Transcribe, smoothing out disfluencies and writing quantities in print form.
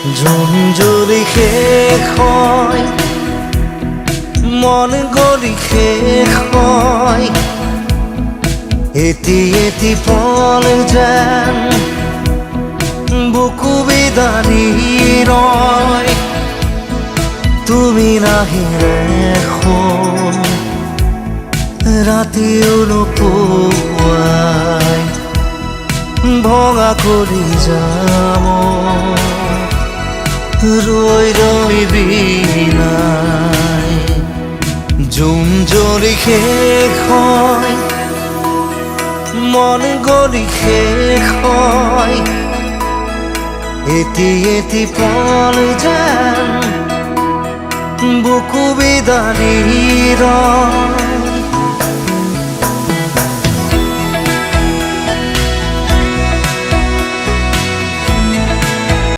June যদি শেষ হয়, মন গলি শেষ হয়, এটি এটি পল যেন বুকু বিদাৰি ৰয়। তুমি নাহিলে এখন ৰাতিও নোপোৱাই ভঙা কৰি যাম ৰৈ ৰৈ বিনাই। জুন যদি শেষ হয়, মন গলি শেষ হয়, এটি এটি পল যেন বুকু বিদাৰি ৰয়।